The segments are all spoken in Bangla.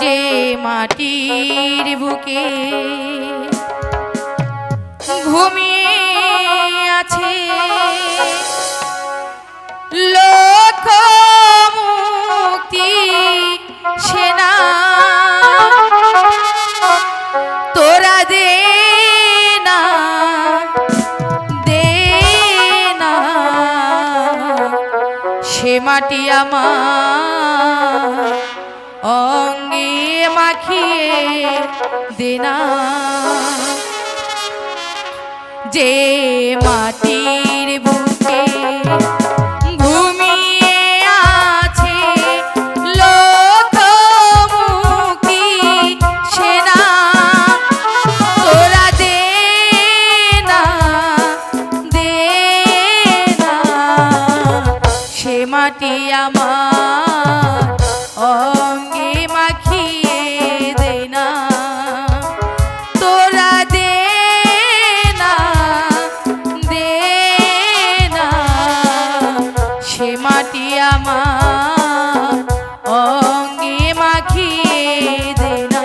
যে মাটির বুকে ঘুমিয়ে আছে লোক মুক্তি সেনা, তোরা দে না সে মাটি আমার অঙ্গে মাখিয়ে দেনা। যে মাটির বুকে ঘুমিয়ে আছে লোক মুক্তি সেনা, তোরা দে না সে মাটি আমার অঙ্গে মাখিয়ে দেনা। তোরা দে না সে মাটি আমার অঙ্গে মাখিয়ে দেনা।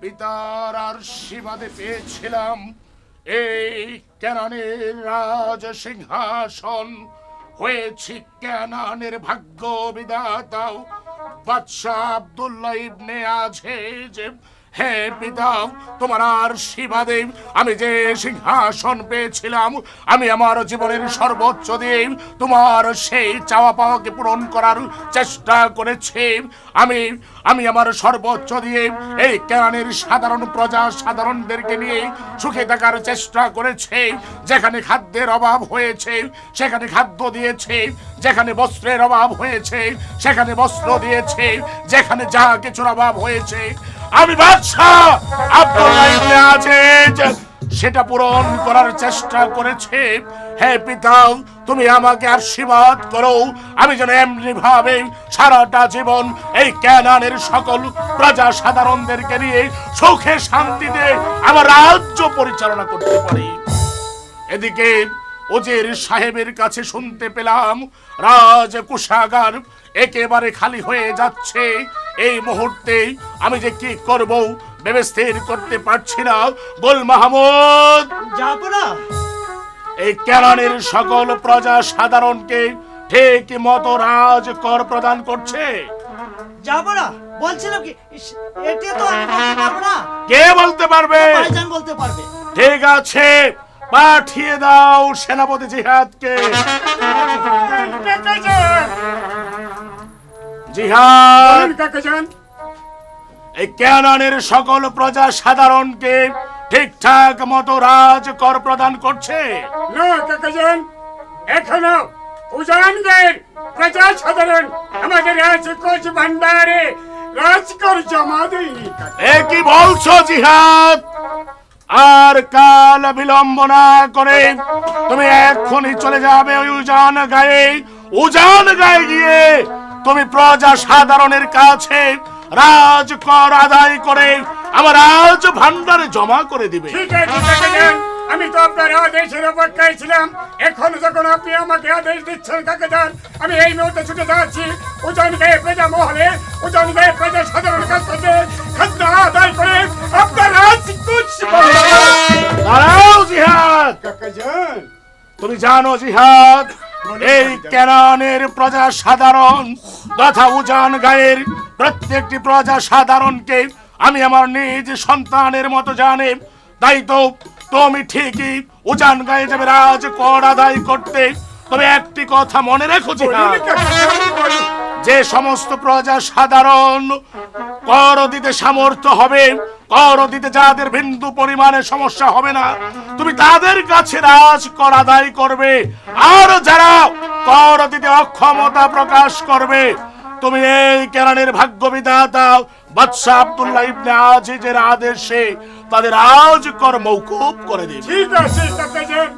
পিতার আশীর্বাদে পেয়েছিলাম এই কেনানের রাজ সিংহাসন। হয়েছি কেনানের ভাগ্য বিধাতাও বাদশাহ আব্দুল্লাহ ইবনে আজেজ। হে পিতা, তোমার আশীর্বাদে আমি যে সিংহাসন পেয়েছিলাম, আমি আমার জীবনের সর্বোচ্চ দিয়ে তোমার সেই চাওয়া পাওয়াকে পূরণ করার চেষ্টা করেছি। আমি আমার সর্বোচ্চ দিয়ে এই কেরানের সাধারণ প্রজা সাধারণদেরকে নিয়ে সুখে থাকার চেষ্টা করেছি। যেখানে খাদ্যের অভাব হয়েছে সেখানে খাদ্য দিয়েছে, যেখানে বস্ত্রের অভাব হয়েছে সেখানে বস্ত্র দিয়েছে, যেখানে যা কিছুর অভাব হয়েছে আমি বাদশাহ আব্দুল্লাহ ইবনে আজেজ সেটা পূরণ করার চেষ্টা করেছি। হে পিতা, তুমি আমাকে আশীর্বাদ করো, আমি যেন এমনি ভাবে সারাটা জীবন এই কেনানের সকল প্রজা সাধারণদেরকে নিয়ে সুখে শান্তিতে আমার রাজ্য পরিচালনা করতে পারি। এদিকে ওজির সাহেবের কাছে শুনতে পেলাম রাজ কোষাগার একেবারে খালি হয়ে যাচ্ছে। এই মুহূর্তে আমি যে কি করব ভেবে স্থির করতে পারছি না। গোল মাহমুদ, যাব না। এই কেরানের সকল প্রজা সাধারণকে ঠিক মতো রাজ কর প্রদান করছে। যাব না বলছিলাম কি, এটা তো আমি বলতে পারবো না। কে বলতে পারবে? ভাইজান বলতে পারবে। ঠিক আছে, পাঠিয়ে দাও সেনাপতি জিহাদকে। জিহাদ, এই কেনানের সকল প্রজা সাধারণকে ঠিকঠাক মতো রাজ কর প্রদান করছে না কাকাজান, এখনো উজানগের প্রজা সাধারণ আমাদের রাজকোষ ভান্ডারে রাজকর জমা দেয়নি। এ কি বলছো জিহাদ? আর কাল বিলম্ব না করে তুমি এক্ষুনি চলে যাবে ওই উজান গায়ে গিয়ে তুমি প্রজা সাধারণের কাছে রাজ কর আদায় করে আমার রাজ ভান্ডারে জমা করে দিবে। ঠিক আছে কাকাজান, আমি তো আপনার আদেশের অপেক্ষায় ছিলাম। এখন যখন আপনি আমাকে আদেশ দিচ্ছেন কাকাজান, আমি এই মুহূর্তে ছুটে যাচ্ছি উজানগাঁয়ে প্রজা মহলে, উজানগাঁয়ে প্রজা সাধারণ কাছ থেকে খাদ্য আদায় করে আপনার রাজকোষ। দাঁড়াও জিহাদ, কাকাজান, তুমি জানো জিহাদ, এই কেরানের প্রজা সাধারণ তথা উজান গায়ের প্রত্যেকটি প্রজা সাধারণকে আমি আমার নিজ সন্তানের মতো জানি। তাই তো তুমি ঠিকই উজান গায়ে যাবে রাজ কর আদায় করতে। তবে একটি কথা মনে রেখো জিহাদ, যে সমস্ত প্রজা সাধারণ কর দিতে সামর্থ্য হবে, কর দিতে যাদের বিন্দু পরিমাণে সমস্যা হবে না, তুমি তাদের কাছে রাজ কর আদায় করবে। আর যারা কর দিতে অক্ষমতা প্রকাশ করবে, তুমি এই কেরানের ভাগ্য বিধাতা বাদশাহ আব্দুল্লাহ ইবনে আজেজের আদেশে তাদের রাজ কর মওকুফ করে দিবে। ঠিক আছে কাকাজান,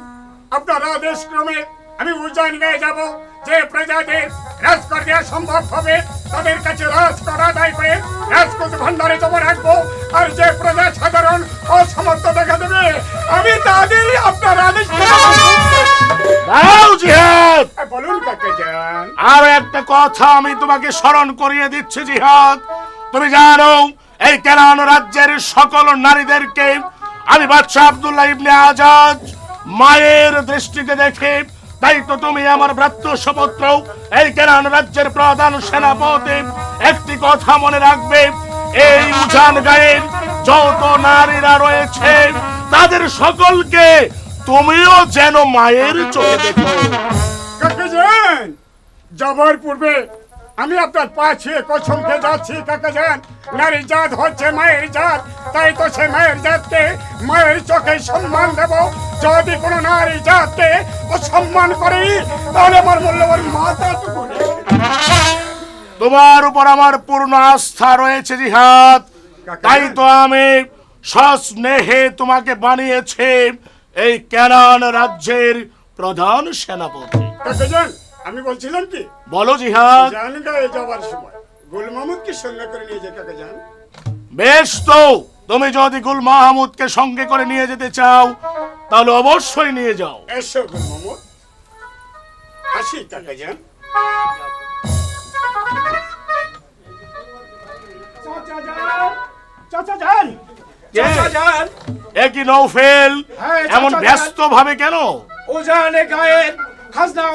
আপনার আদেশ ক্রমে আমি উজানগাঁয়ে যাব। যে প্রজাদের রাজকর দেওয়া সম্ভব হবে তাদের কাছে রাজকর আদায় করে রাজকোষ ভান্ডারে জমা রাখবো। আর যে প্রজা সাধারণ অসমর্থ দেখা দেবে আমি তাদের আপনার আদেশ। বলুন কাকাজান। আর একটা কথা আমি তোমাকে স্মরণ করিয়ে দিচ্ছি জিহাদ, তুমি জানো এই কেরান রাজ্যের সকল নারীদেরকে আমি বাদশাহ আব্দুল্লাহ ইবনে আজেজ মায়ের দৃষ্টিতে দেখে। তাই তো তুমি আমার ভ্রাতৃ সুপুত্র এই কেরান রাজ্যের প্রধান সেনাপতি। একটি কথা মনে রাখবে, এই উজান গায়ের যত নারীরা রয়েছে তাদের সকলকে তুমিও যেন মায়ের চোখে দেখো। কাকাজান, যাবার পূর্বে আমি আপনার পা ছুঁয়ে কসম খেয়ে যাচ্ছি কাকাজান, নারী জাত হচ্ছে মায়ের জাত। তাই তো সে মায়ের জাতকে মায়ের চোখে সম্মান দেব। যদি কোনো নারী জাতকে অসম্মান করে তাহলে আমার মূল্যবান মাথা টুকু। তোমার উপর আমার পূর্ণ আস্থা রয়েছে জিহাদ, তাই তো আমি সস্নেহে তোমাকে বানিয়েছি এই কেনান রাজ্যের প্রধান সেনাপতি। কাকাজান, আমি বলছিলাম কি, বলো জিহাদ। উজানগাঁয়ে যাওয়ার সময় গুল মাহমুদকে সঙ্গে করে নিয়ে যায় কাকাজান। বেশ, তো তুমি যদি গুল মাহমুদকে সঙ্গে করে নিয়ে যেতে চাও তাহলে অবশ্যই নিয়ে যাও। এসো গুল মাহমুদ, আসি কাকাজান। চাচা যান, চাচাজান। একই নৌফেল হ্যাঁ, এমন চাচা, ব্যস্ত ভাবে কেন? উজানে গায়ের খাজনা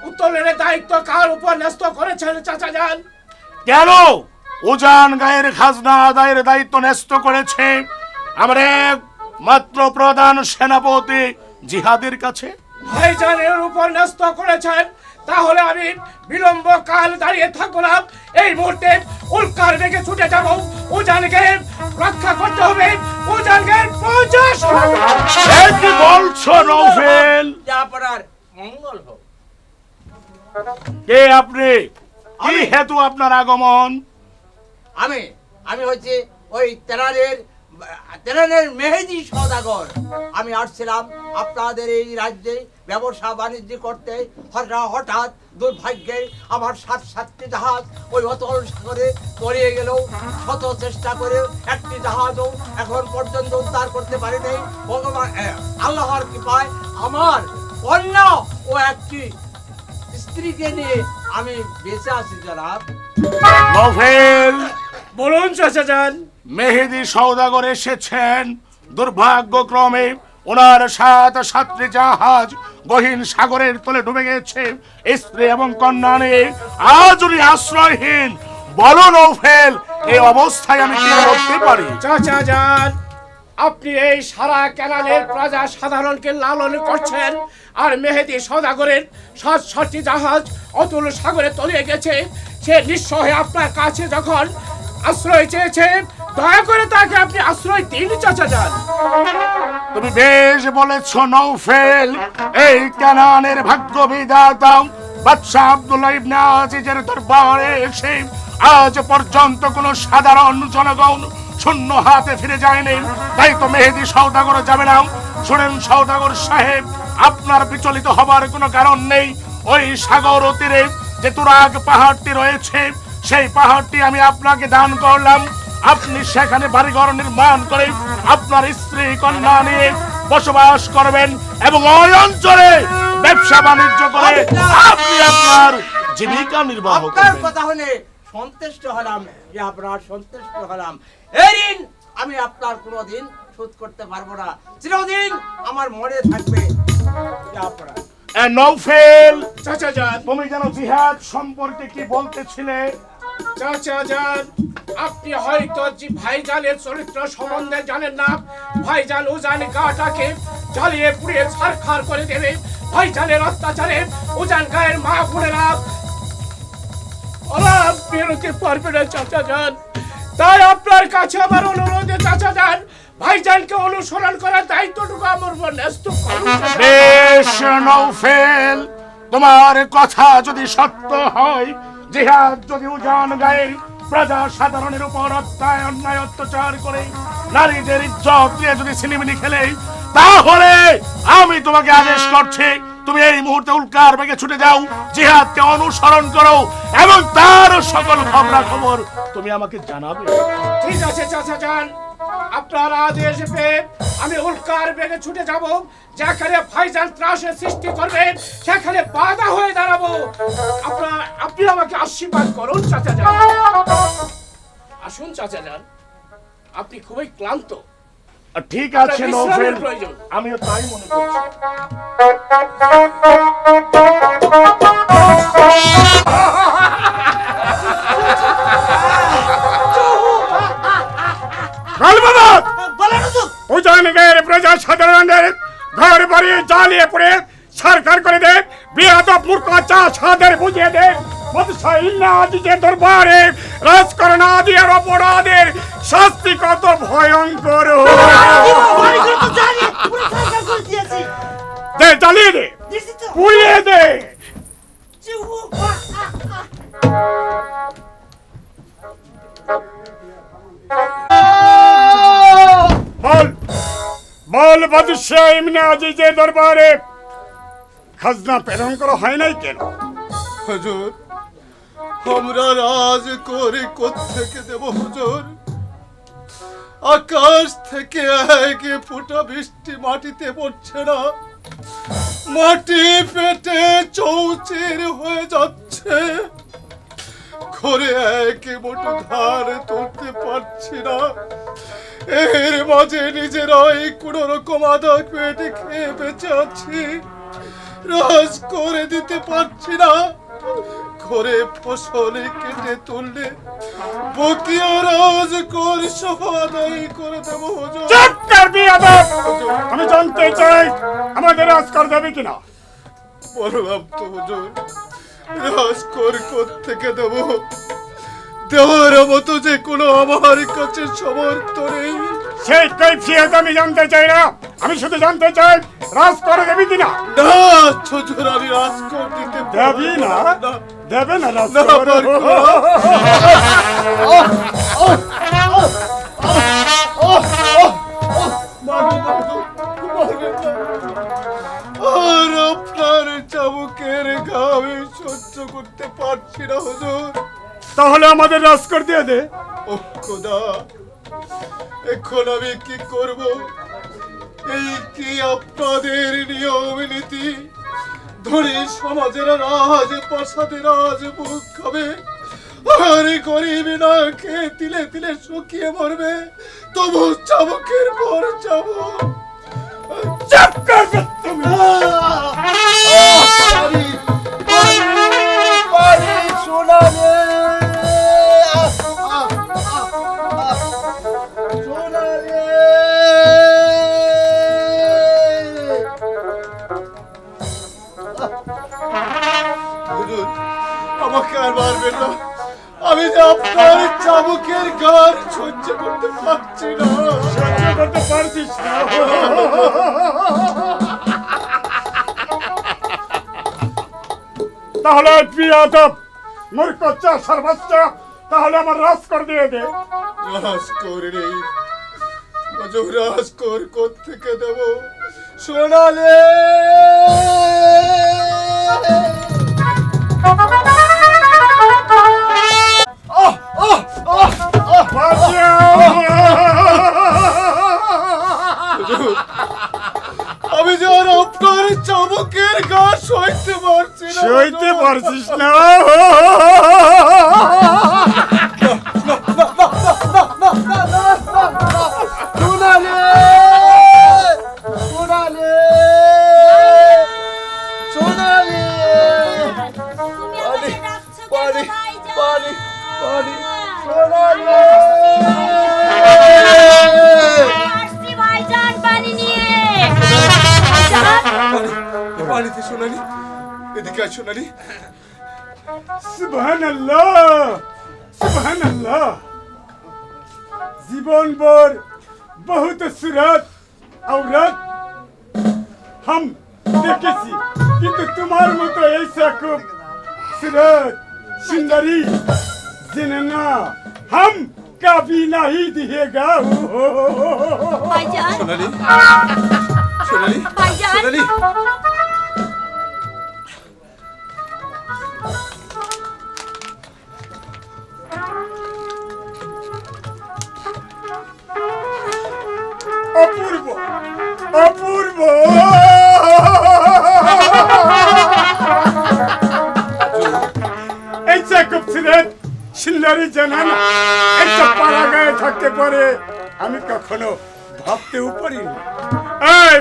উত্তোলনের দায়িত্ব কার উপর ন্যস্ত করেছেন চাচাজান? কেন উজান গায়ের খাজনা আদায়ের দায়িত্ব ন্যস্ত করেছে আমার এক মাত্র প্রধান সেনাপতি জিহাদের কাছে? ভাইজানের উপর ন্যস্ত করেছেন, তাহলে আমি বিলম্ব কাল দাঁড়িয়ে থাকবো না। এই মুহূর্তে উল্কার বেগে ছুটে যাব। উজানকে রক্ষা করতে হবে। উজানকে 50 কি বলছো নৌফেল? আপনার মঙ্গল হোক। কে আপনি? কি হেতু আপনার আগমন? আমি হচ্ছে ওই তেরানের মেহেদি সওদাগর। আমি আসছিলাম আপনাদের এই রাজ্যে ব্যবসা বাণিজ্য করতে। হঠাৎ দুর্ভাগ্যে আমার 7টি জাহাজ ওই অতল সাগরে তলিয়ে গেল। শত চেষ্টা করে একটি জাহাজও এখন পর্যন্ত উদ্ধার করতে পারিনি। ভগবান আল্লাহর কৃপায় আমার কন্যা ও একটি স্ত্রীকে নিয়ে আমি বেঁচে আছি জনাব। নৌফেল, বলুন চাচাজান। মেহেদি সওদাগর এসেছেন। দুর্ভাগ্যক্রমে ওনার 7টি জাহাজ গহীন সাগরের তলে ডুবে গেছে। স্ত্রী এবং কন্যা নিয়ে আজ উনি আশ্রয়হীন। বলো নৌফেল, এই অবস্থায় আমি কি করতে পারি? চাচাজান, আপনি এই সারা ক্যানালের প্রজা সাধারণকে লালন করছেন, আর মেহেদি সওদাগরের 7টি জাহাজ অতুল সাগরে তলিয়ে গেছে। সে নিঃস্ব হয়ে আপনার কাছে যখন আশ্রয় চেয়েছে, দয়া করে তাকে আপনি আশ্রয় দিন চাচাজান। তুমি বেশ বলেছ নৌফেল। এই কানানের ভাগ্য বিধাতা বাদশাহ আব্দুল্লাহ ইবনে আজিজের দরবারে এসে আজ পর্যন্ত কোনো সাধারণ জনগণ শূন্য হাতে ফিরে যায়নি। তাই তো মেহেদি সওদাগর যাবে না। শুনেন সওদাগর সাহেব, আপনার বিচলিত হবার কোনো কারণ নেই। ওই সাগর তীরে যে তুরাগ পাহাড়টি রয়েছে, সেই পাহাড়টি আমি আপনাকে দান করলাম। আপনি সেখানে বাড়িঘর নির্মাণ করে আপনার স্ত্রী কন্যা নিয়ে বসবাস করবেন এবং ওই অঞ্চলে ব্যবসা বাণিজ্য করে আপনি আপনার জীবিকা নির্বাহ আপনার করবেন। কথা শুনে সন্তুষ্ট হলাম যে আপনার সন্তুষ্ট হলাম। এই ঋণ আমি আপনার কোনোদিন শোধ করতে পারবো না। চিরদিন আমার মনে থাকবে যে আপনার। নৌফেল, চাচাজান, তুমি যেন জিহাদ সম্পর্কে কি বলতেছিলে? চাচাজান, আপনি হয়তো ভাইজানের চরিত্র সম্বন্ধে জানেন না। ভাইজান উজান গাটাকে জ্বালিয়ে পুড়িয়ে ছারখার করে দেবে। ভাইজানের অত্যাচারে উজান গায়ের মা বোনেরা অলাপ বেরোতে পারবে না চাচাজান। তাই আপনার কাছে আমার অনুরোধে চাচাজান, ভাইজানকে অনুসরণ করার দায়িত্বটুকু আমার উপর ন্যস্ত করুন। বেশ নৌফেল, তোমার কথা যদি সত্য হয়, জিহাদ যদি উজান গায়ের প্রজা সাধারণের উপর অন্যায় অত্যাচার করে নারীদের ইজ্জত নিয়ে যদি ছিনিমিনি খেলে, তাহলে আমি তোমাকে আদেশ করছি, তুমি এই মুহূর্তে উল্কার বেগে ছুটে যাও, জিহাদকে অনুসরণ করো এবং তার সকল খবরাখবর তুমি আমাকে জানাবে। ঠিক আছে চাচাজান, আপনার আদেশ পেয়ে আমি উল্কার বেগে ছুটে যাব। যেখানে ভাইজান ত্রাসের সৃষ্টি করবেন সেখানে বাধা হয়ে দাঁড়াবো। আপনি আমাকে আশীর্বাদ করুন চাচাজান। আসুন চাচাজান, আপনি খুবই ক্লান্ত। ঠিক আছে নৌফেল, আমিও তাই মনে করছি। উজান গায়ের প্রজা সাধারণের ঘর বাড়ি জ্বালিয়ে পড়ে সরকার করে দে। বেয়াদব মূর্খ চাষাদের বুঝিয়ে দে। দরবারে রাজকরণাদির অপরাধের শাস্তি কত ভয়ঙ্কর। দে, জ্বালিয়ে দে, পুড়িয়ে দে। বল বল বাদশাহ ইবনে আজিজের দরবারে খাজনা প্রেরণ করা হয় নাই কেন? হুজুর, আমরা রাজ করে কোত্থেকে দেব হুজুর? আকাশ থেকে এক ফোঁটা বৃষ্টি মাটিতে পড়ছে না। মাটি ফেটে চৌচির হয়ে যাচ্ছে। ঘরে এক মুঠো ধার তুলতে পারছি না। এর মাঝে নিজেরাই কোন রকম আদা পেটে খেয়ে বেঁচে আছি, রাজ করে দিতে পারছি না। ঘরে ফসল কেটে তুললে বকিয়া রাজ কর সহ আদায় করে দেবো হুজুর। চুপ করবি আদব! আমি জানতে চাই আমাদের রাজ কর দেবে কিনা। বললাম তো হুজুর, রাজ কর থেকে দেবো, দেওয়ার মতো যে কোনো আমার কাছে সমর্থ নেই। সেই কৈফিয়ত আমি জানতে চাই না, আমি শুধু জানতে চাই রাজ করে দেবে কিনা। না হুজুর, আমি রাজ কর দিতে দেবি না? দেবে না রাজ না কর? পারবো না। আর আপনার চাবুকের ঘা আমি সহ্য করতে পারছি না হুজুর। তাহলে আমাদের রাজ কর দিয়ে দে। ও খোদা, এখন আমি কি করব? এই কি আপনাদের নিয়ম নীতি? ধনী সমাজের রাজ প্রাসাদে রাজ মুখ খাবে, আর গরিব না খেয়ে তিলে তিলে শুকিয়ে মরবে, তবু চাবুকের পর চাবুক। চুপ করবে তুমি। হুজুর, আমাকে আর মারবেন না, আমি যে আপনার চাবুকের গান সহ্য করতে পারছি না। সহ্য করতে পারছিস না? তাহলে বিয়াদব মূর্খ চাষার বাচ্চা, তাহলে আমার রাজ কর দিয়ে দে। রাজ করে নেই হুজুর, রাজ কর থেকে দেব? সোনালে আমি যে আর আপনার চাবুকের গা সইতে পারছি না। সইতে পারছিস না? সোনালে সোনালে সোনালে পানি পানি পানি পানি সোনালে ভাইজান পানি নিয়ে। পানিতে সোনালি, এদিকে আয় সোনালি। সুবহানাল্লাহ, সুবহানাল্লাহ। জীবন भर बहुत सूरत औरत हम দেখেছি, কিন্তু তোমার মতো ऐसा खूब सूरत सुंदरी जिन्ना हम कभी नहीं दिखेगा। ভাইজান, সোনালি সোনালি ভাইজান। সোনালি অপূর্ব অপূর্ব। ऐसा खूबसूरत সুন্দরী জানানা একটা পাড়া গায়ে থাকতে পারে আমি কখনো ভাবতেও পারিনি। এই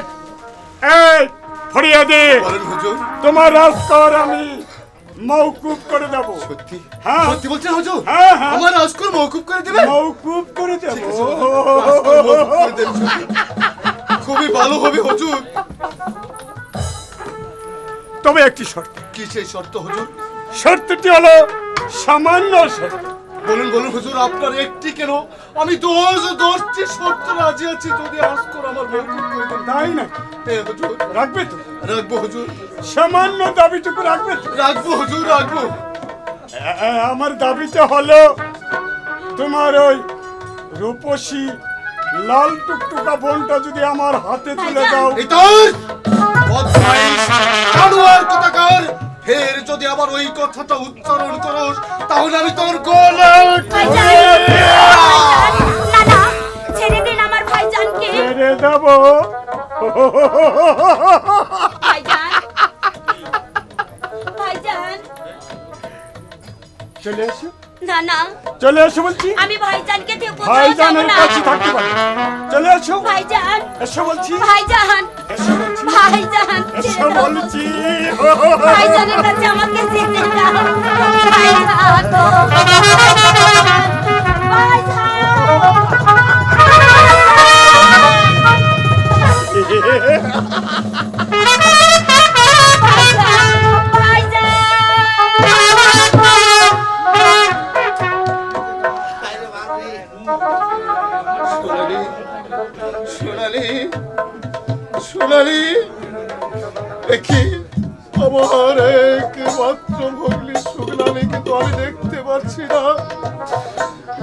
এই ফরিয়াদি, বলেন হুজুর। তোমার রাজকর আমি মওকুফ করে দেব। সত্যি হ্যাঁ সত্যি বলছেন হুজুর? হ্যাঁ হ্যাঁ, আমার রাজকুল মওকুফ করে দিবেন? মওকুফ করে দেব। ঠিক আছে হুজুর, রাজকুল মওকুফ করে দেন সত্যি। খুবই ভালো হবে হুজুর। তবে একটি শর্ত। কি সেই শর্ত হুজুর? শর্তটি হলো সামান্য শর্ত। বলুন বলুন হুজুর, আপনার একটি কেন, আমি 10টি শর্ত রাজি আছি যদি রাজকুল আমার মওকুফ করে দেন। তাই না? হ্যাঁ হুজুর, রাখবে তো? রাখবো হুজুর, সামান্য দাবিটুকু রাখবে তো? রাখবো হুজুর, রাখবো। আমার দাবিটা হলো তোমার ওই রূপসী লাল টুকটুকা বোনটা যদি আমার হাতে তুলে দাও। এই তোর বদমাইশ জানোয়ার কোথাকার, ফের যদি আবার ওই কথাটা উচ্চারণ করস তাহলে আমি তোর গলা না না, ছেড়ে দিন আমার ভাইজানকে। ছেড়ে দেব। ভাইজান, ভাইজান। চলে এসো। না না, চলে এসো বলছি। আমি ভাইজানকে দিয়ে কোথাও যাব ভাইজানের না। কাছে থাকতে পারো। চলে এসো। ভাইজান এসো বলছি। ভাইজান এসো বলছি। ভাইজান এসো ছেড়ে দাও বলছি। ভাইজানের কাছে আমাকে যেতে দাও ভাইজান গো। সোনালি সোনালি সোনালি দেখি আমার একমাত্র ভগ্নী সোনালিকে তো আমি দেখতে পাচ্ছি না।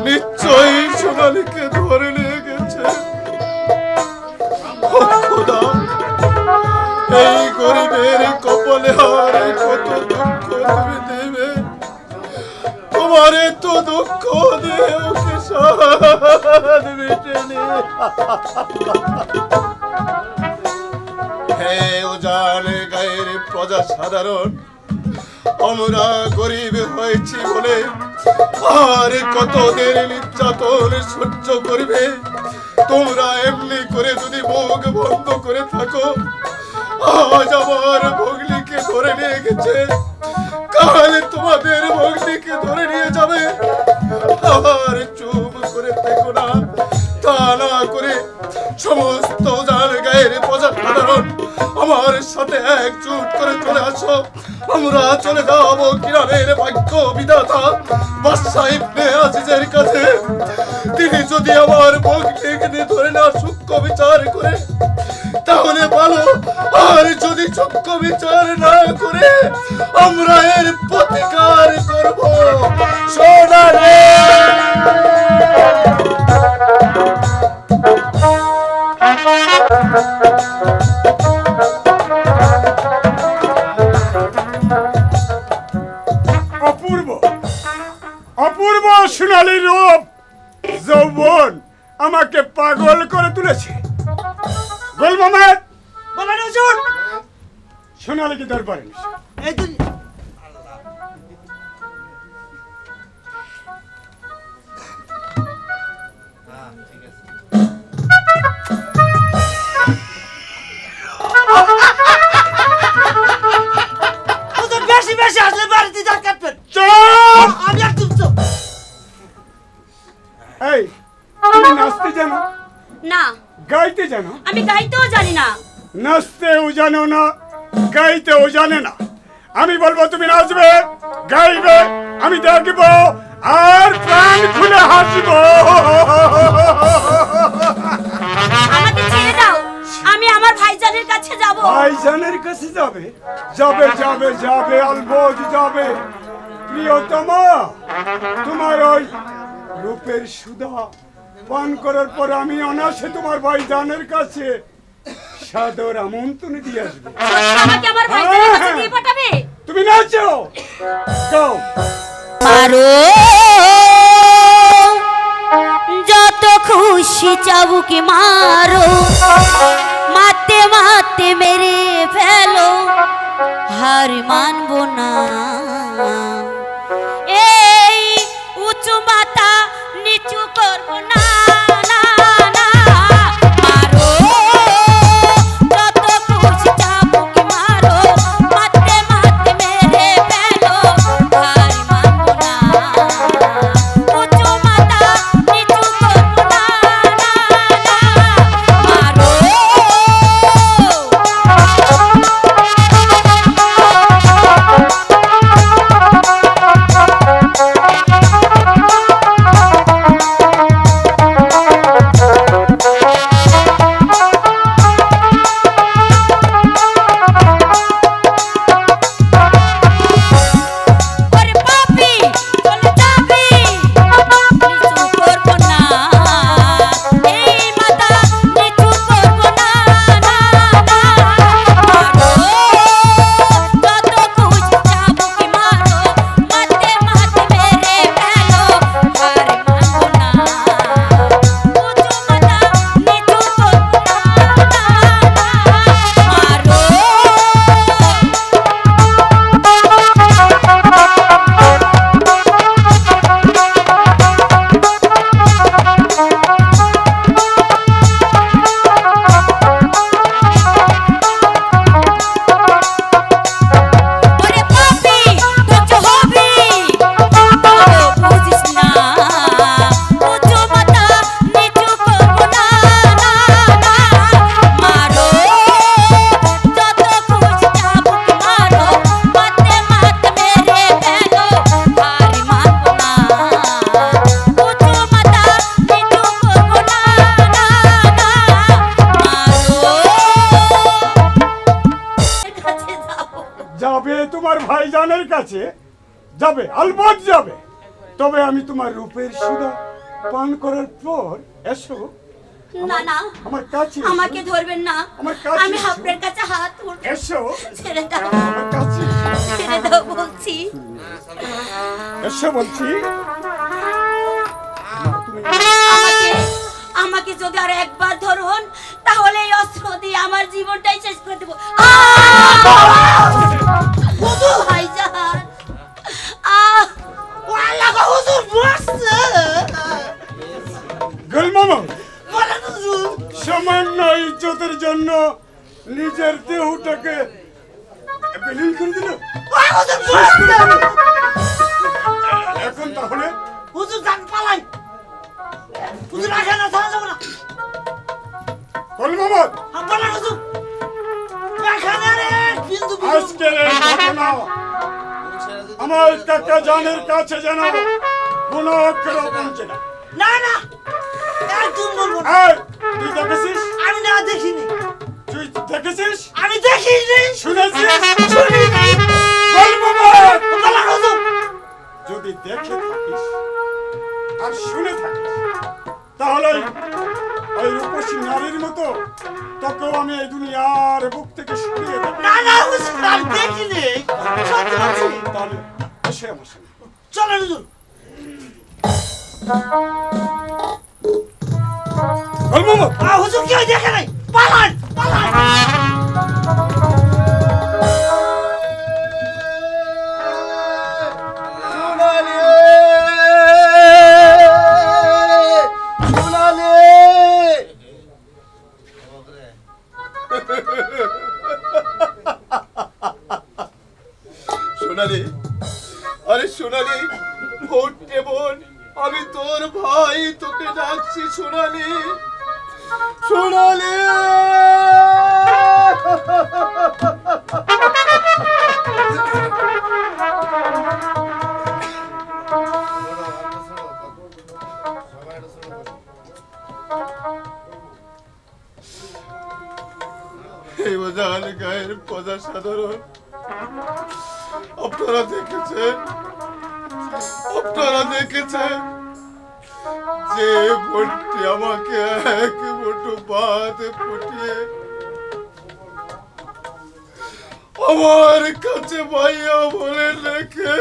নিশ্চয়ই সোনালিকে ধরে নিয়ে গেছে। খোদা, এই গরিবের কপালে আর কত দুঃখ তুমি দেবে। তোমার এত দুঃখ দিয়ে ওকে সাদ মেটেনি। হে উজান গায়ের প্রজা সাধারণ, আমরা গরিব হয়েছি বলে আর কতদিন নির্যাতন সহ্য করবে? তোমরা এমনি করে যদি মুখ বন্ধ করে থাকো, আজ আমার ভগ্নীকে ধরে নিয়ে গেছে, কাল তোমাদের ভগ্নীকে ধরে নিয়ে যাবে। আর চুপ করে থেকো না, তা না করে সমস্ত জায়গায় প্রজা সাধারণ আমার সাথে একজুট করে চলে আসো। আমরা চলে যাবো কিরানের ভাগ্য বিধাতা বাদশা ইবনে আজিজের কাছে। তিনি যদি আমার ভগ্নীকে ধরে না সূক্ষ্ম বিচার করে তাহলে ভালো, আর যদি সূক্ষ্ম বিচার না করে আমরা এর প্রতিকার করব। সোনালি অপূর্ব অপূর্ব সোনালী রূপ যৌবন আমাকে পাগল করে তুলেছে। গোল মোহাম্মদ বলেন হুজুর। সোনালীকে দরবারে নিস। এই তো হুজুর বেশি বেশি আসলে বাড়িতে যা কাটবেন। চুপ! আমি আর চুপ চুপ। এই তুমি নাচতে জানো? না গাইতে জানো? আমি গাইতেও জানি না। নাচতেও জানো না, গাইতেও জানে না। আমি বলবো তুমি নাচবে, গাইবে, আমি দেখবো আর প্রাণ খুলে হাসবো। আমাকে ছেড়ে দাও, আমি আমার ভাইজানের কাছে যাব। ভাইজানের কাছে যাবে? যাবে যাবে যাবে, অলবদ যাবে। প্রিয়তমা, তোমার ওই রূপের সুধা পান করার পর আমি অনাসে তোমার ভাইজানের কাছে সাদর আমন্ত্রণ দিয়ে আসবে। আমাকে আমার ভাইজানের কাছে দিয়ে পাঠাবে? তুমি নাচো, গাও। মারো যত খুশি চাবুকে মারো, মারতে মারতে মেরে ফেলো, হার মানবো না। এই উঁচু মাথা নিচু করবো না। জানের কাছে যাবে, আলবৎ যাবে, তবে আমি তোমার রূপের সুধা পান করার পর এসো না না আমার কাছে, আমাকে ধরবেন না, আমার কাছে আমি এসো। আপনার কাছে হাত তুলব। এসো ছেড়ে দাও, আমার কাছে, ছেড়ে দাও বলছি। এসো বলছি। আমাকে আমাকে যদি আর একবার ধরুন তাহলে এই অস্ত্র দিয়ে আমার জীবনটাই শেষ করে দেব। হুজুর ভাইজান, ওয়াল্লাহ গো হুজুর মরছে। গোলমামা বলেন হুজুর। সামান্য ইজ্জতের জন্য নিজের দেহটাকে বিলীন করে দিল। হুজুর মরছে। এখন তাহলে হুজুর জান পালাই। হুজুর এখানে থাকা যাবে না। গোলমামা বলেন হুজুর। এখানে রে বিন্দু আজকের এই ঘটনা আমার কাকা জানের কাছে যেন কোনো অক্ষরও পৌঁছে না। না না একদম বলবো না। এই, তুই দেখেছিস? আমি না দেখিনি, তুই দেখেছিস? আমি দেখিনি, শুনেছিস? শুনিনি। গোলমামা বলেন হুজুর। যদি দেখে থাকিস আর শুনে থাকিস তাহলে ওই রূপসী নারীর মতো তোকেও আমি এই দুনিয়ার বুক থেকে সরিয়ে দেব। না না হুজুর আমি দেখিনি, সত্যি বলছি। তাহলে এসে আমার সঙ্গে। চলেন হুজুর। গোলমামা হুজুর কেউ দেখে নাই, পালান পালান। সোনালি, আরে সোনালি, ভোটে বোন, আমি তোর ভাই, তোকে ডাকছি সোনালি, সোনালি। এই বাজার গায়ের প্রজা সাধারণ আপনারা দেখেছেন, আপনারা দেখেছেন যে বোনটি আমাকে এক মুঠো ভাত ফুটিয়ে আমার কাছে ভাইয়া বলে রেখে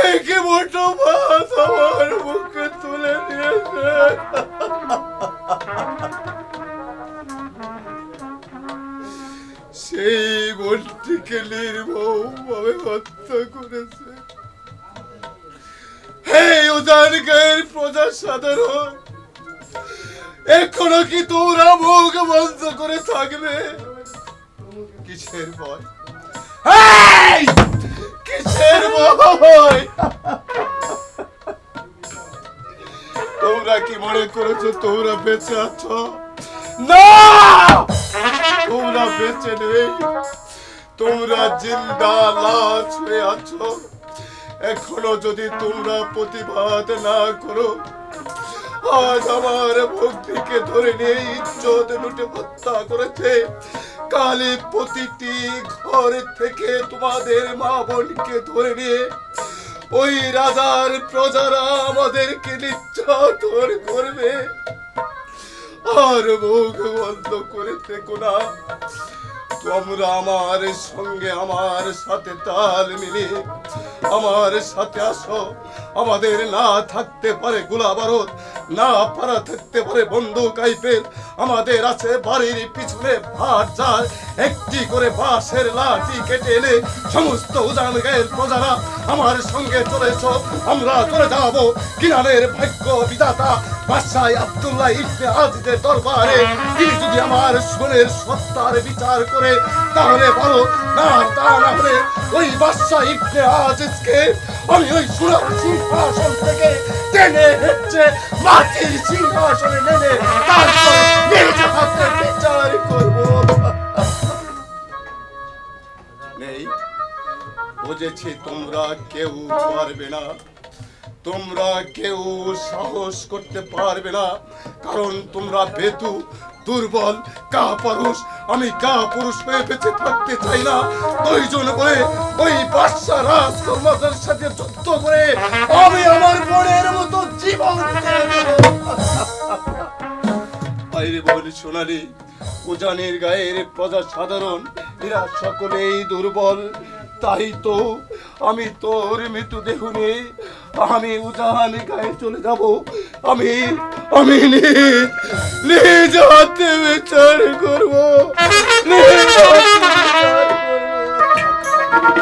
এক মুঠো ভাত আমার মুখে তুলে নিয়েছে। সেই বোনটিকে নির্মমভাবে হত্যা করেছে। এই উদার গায়ের প্রজা সাধারণ, এখনো কি তোমরা মুখ বন্ধ করে থাকবে? কিসের ভয়? এই! কিসের ভয়? তোমরা কি মনে করেছো তোমরা বেঁচে আছো? না, তোমরা বেঁচে নেই, তোমরা জিন্দা লাশ হয়ে আছো। এখনো যদি তোমরা প্রতিবাদ না করো, আজ আমার ভক্তিকে ধরে নিয়ে ইজ্জত লুটে হত্যা করেছে, কালে প্রতিটি ঘর থেকে তোমাদের মা বোনকে ধরে নিয়ে ওই রাজার প্রজারা আমাদেরকে নির্যাতন করবে। আর মুখ বন্ধ করে থেকো না, তোমরা আমার সঙ্গে আমার সাথে তাল মিলিয়ে আমার সাথে আসো। আমাদের না থাকতে পারে গোলা বারুদ, না পারা থাকতে পারে বন্দুক আইফেল, আমাদের আছে বাড়ির পিছনে ভাত জার, একটি করে বাঁশের লাঠি কেটে এনে সমস্ত উজান গায়ের প্রজারা আমার সঙ্গে চলেছ। আমরা চলে যাব কিনারের ভাগ্য বিধাতা বাদশাহ আব্দুল্লাহ ইবনে আজিজের দরবারে। তিনি যদি আমার সোনের সত্তার বিচার করে তাহলে বলো, না তা না হলে ওই বাদশাহ ইবনে আজিজকে আমি ওই সোনার সিংহাসন থেকে টেনে হেঁচে মাটির সিংহাসনে নেমে তারপরে নিজ হাতে বিচার করব। নেই, বুঝেছি তোমরা কেউ পারবে না, তোমরা কেউ সাহস করতে পারবে না, কারণ তোমরা ভীতু, দুর্বল কাপুরুষ। আমি কাপুরুষ হয়ে বেঁচে থাকতে চাই না। প্রয়োজন করে ওই বাদশা রাজকর্মচার সাথে যুদ্ধ করে আমি আমার বোনের মতো জীবন বাইরে বলে সোনালি উজানের গায়ের প্রজা সাধারণ এরা সকলেই দুর্বল। তাই তো আমি তোর মৃতদেহ নিয়ে আমি উজান গায়ে চলে যাব। আমি আমি নিজ হাতে বিচার করবো, নিজ হাতে বিচার করবো।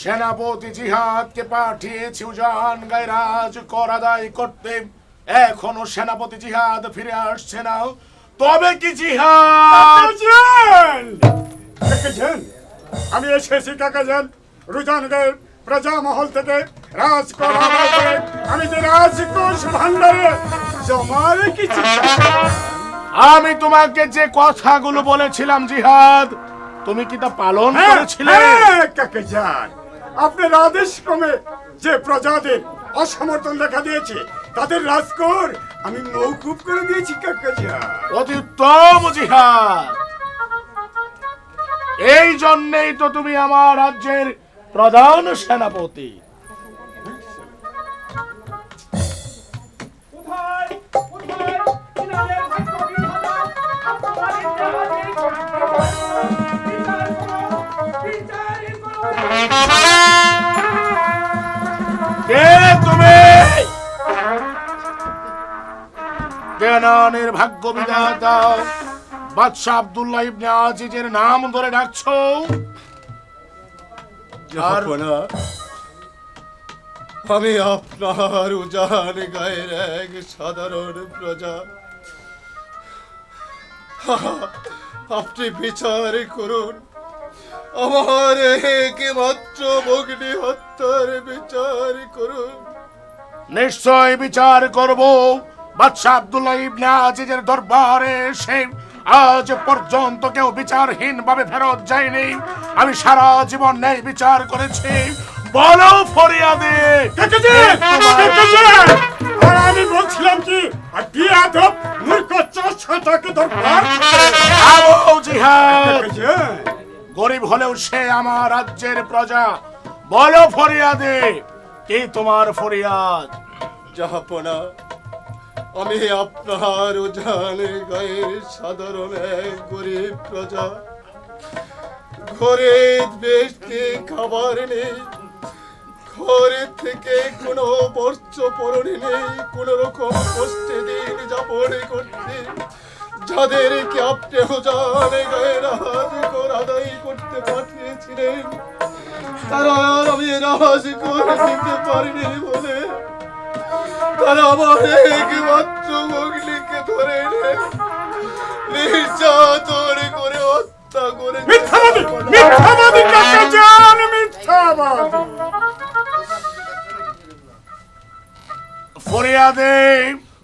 সেনাপতি জিহাদকে পাঠিয়েছি উজান গায়ে রাজ কর আদায় করতে। এখনো সেনাপতি জিহাদ ফিরে আসছে না। তবে কি জিহাদ? আমি এসেছি কাকাজান রুজান গায়ের প্রজা মহল থেকে রাজ কর আদায় করে আমি যে রাজকোষ ভান্ডারে জমা রেখেছি। আমি তোমাকে যে কথাগুলো বলেছিলাম জিহাদ, তুমি কি তা পালন করেছিলে? কাকাজান, আপনার আদেশ ক্রমে যে প্রজাদের অসমর্থন দেখা দিয়েছে তাদের রাজকোষ আমি মওকুফ করে দিয়েছি কাকাজান। অতি উত্তম জিহাদ। এই জন্যই তো তুমি আমার রাজ্যের প্রধান সেনাপতি। কে তুমি? কেনানের ভাগ্য বিধাতা বাদশা আব্দুল্লাহ ইবনে আজিজের নাম ধরে ডাকছো? আমি আপনার উজান গায়ের এক সাধারণ প্রজা। আপনি বিচার করুন, আমার একমাত্র ভগ্নী হত্যার বিচার করুন। নিশ্চয় বিচার করব। বাদশা আব্দুল্লাহ ইবনে আজিজের দরবারে এসে আজ পর্যন্ত কেউ বিচারহীন ভাবে ফেরত যায়নি। আমি সারা জীবন ন্যায় বিচার করেছি। বলো ফরিয়াদে। আমি বলছিলাম কি বিয়াদব মূর্খ চোরটাকে দরবার জিহাদ। গরিব হলেও সে আমার রাজ্যের প্রজা। বলো ফরিয়াদে, কি তোমার ফরিয়াদ? জাহাপনা, আমি আপনার উজান গায়ের সাধারণ এক গরিব প্রজা। ঘরে বেশি খাবার নেই, ঘরে থেকে কোনো বস্ত্র পরনে নেই, কোন রকম কষ্টে দিন যাপন করতে যাদেরকে আপনি উজান গায়ে রাজ কর আদায় করতে পাঠিয়েছিলেন তারা আমি রাজ করে দিতে পারিনি বলে তারা আমার একমাত্র ভগ্নীকে ধরে নির্যাতন করে হত্যা করে। মিথ্যাবাদী কাকাজান, মিথ্যাবাদী। ফরিয়াদে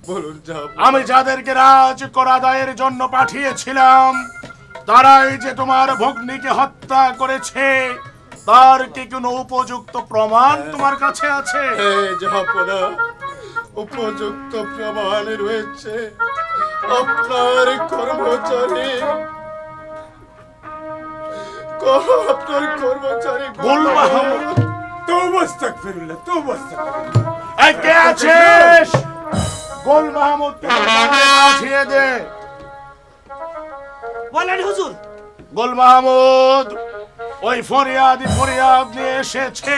বলুন, আমি যাদেরকে রাজ কর আদায়ের জন্য পাঠিয়েছিলাম তারাই যে তোমার ভগ্নীকে হত্যা করেছে, তার কি কোনো উপযুক্ত প্রমাণ তোমার কাছে আছে? জাহাপনা, উপযুক্ত প্রমাণ রয়েছে। আপনার কর্মচারী গুল মাহমুদ। কে আছিস? গুল মাহমুদ পাঠিয়ে দে। বলেন হুজুর। গুল মাহমুদ ওই ফরিয়াদ নিয়ে এসেছে।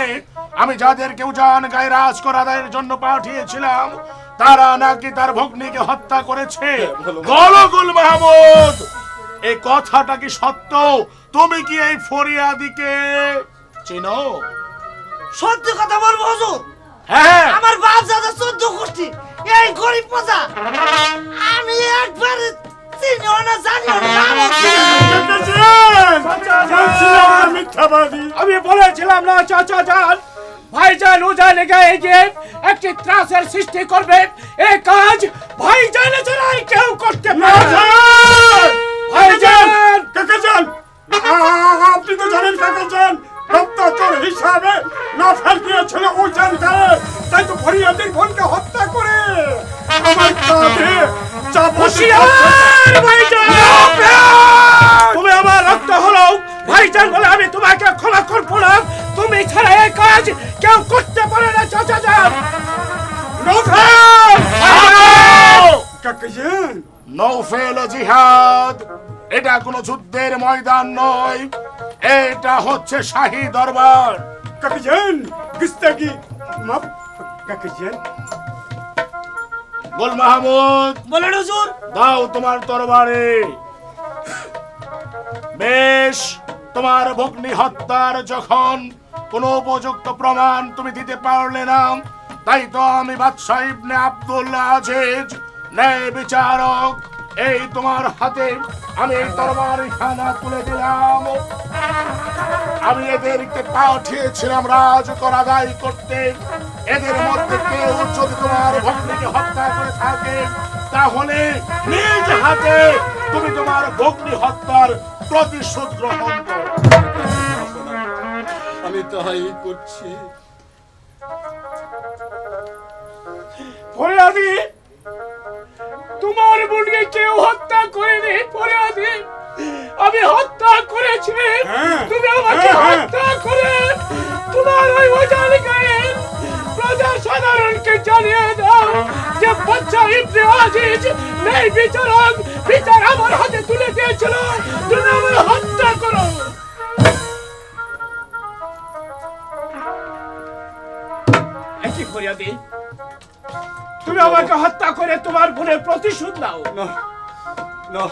আমি যাদেরকে উজান গায়ে রাজ কর আদায়ের জন্য পাঠিয়েছিলাম তারা নাকি তার ভগ্নীকে হত্যা করেছে। বলো গুল মাহমুদ, এই কথাটা কি সত্য? তুমি কি এই ফরিয়াদিকে চিনো? সত্যি কথা বলবো হুজুর। হ্যাঁ, আমার বাপ দাদা 14 গোষ্ঠী এই গরিব প্রজা আমি একবার চিনিও না, জানিও না। মিথ্যাবাদী। আমি বলেছিলাম না চাচা যান, ভাইজান উজানে গায়ে গিয়ে একটি ত্রাসের সৃষ্টি করবে। এই কাজ ভাইজানে ছাড়া কেউ করতে পারে না। ভাইজান কাকা যান, আপনি তো জানেন কাকা যান, রক্তাচর হিসাবে নফল দিয়েছিল উজান করে, তাই তো ফরিয়াদের বোনকে হত্যা করে আমার কাঁধে তুমি আমার রক্ত হলো ভাইজান বলে আমি তোমাকে ক্ষমা করবো না। তুমি ছাড়া এই কাজ কেউ করতে পারে না চাচা যান। নৌফেল জিহাদ এটা কোনো যুদ্ধের ময়দান নয়, এটা হচ্ছে শাহী দরবার। কাকাজান গুস্তাখি মাফ কাকাজান। গোল মাহমুদ বলেন হুজুর। দাও তোমার তরবারে। বেশ, তোমার ভগ্নী হত্যার যখন কোনো উপযুক্ত প্রমাণ তুমি দিতে পারলে না, তাই তো আমি বাদশাহ ইবনে আব্দুল আজিজ ন্যায় বিচারক এই তোমার হাতে আমি এই তরবারি খানা তুলে দিলাম। আমি এদেরকে পাঠিয়েছিলাম রাজকর আদায় করতে। এদের মধ্যে কেউ যদি তোমার ভগ্নীকে হত্যা করে থাকে, তাহলে নিজ হাতে তুমি তোমার ভগ্নী হত্যার প্রতিশোধ গ্রহণ করো। আমি তাই করছি। ফরিয়াদি, তোমার বোনকে কেউ হত্যা করেনি। ফরিয়াদি, আমি হত্যা করেছি। তুমি আমাকে হত্যা করে তোমার ওই ওজান গায়ে প্রজা সাধারণকে জানিয়ে দাও যে বাদশাহ ইবনে আজিজ ন্যায় বিচারক বিচার আমার হাতে তুলে দিয়েছিল। তুমি আমাকে হত্যা করো। একই ফরিয়াদি, তুমি আমাকে হত্যা করে তোমার বোনের প্রতিশোধ নাও। না না,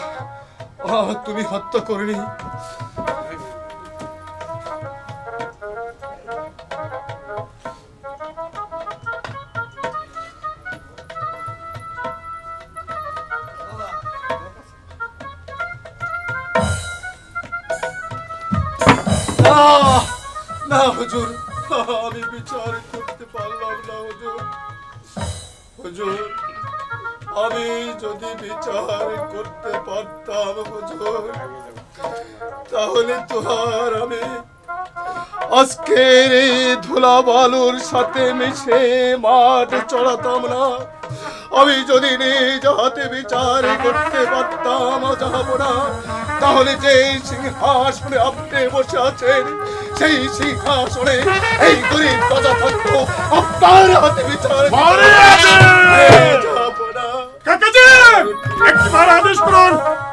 তুমি হত্যা করনি। না হুজুর, আমি বিচার করতে পারলাম না হুজুর। হুজুর, আমি যদি বিচার করতে পারতাম হুজুর, তাহলে তো আর আমি আজকের এই ধুলা বালুর সাথে মিশে মাঠ চড়াতাম না। আমি যদি নিজ হাতে বিচার করতে পারতাম যাবনা, তাহলে যে সিংহাসনে আপনি বসে আছেন, সেই সিংহাসনে এই গরিব প্রজা থাকতো আপনার হাতে বিচার। কাকাজান একবার আদেশ করুন,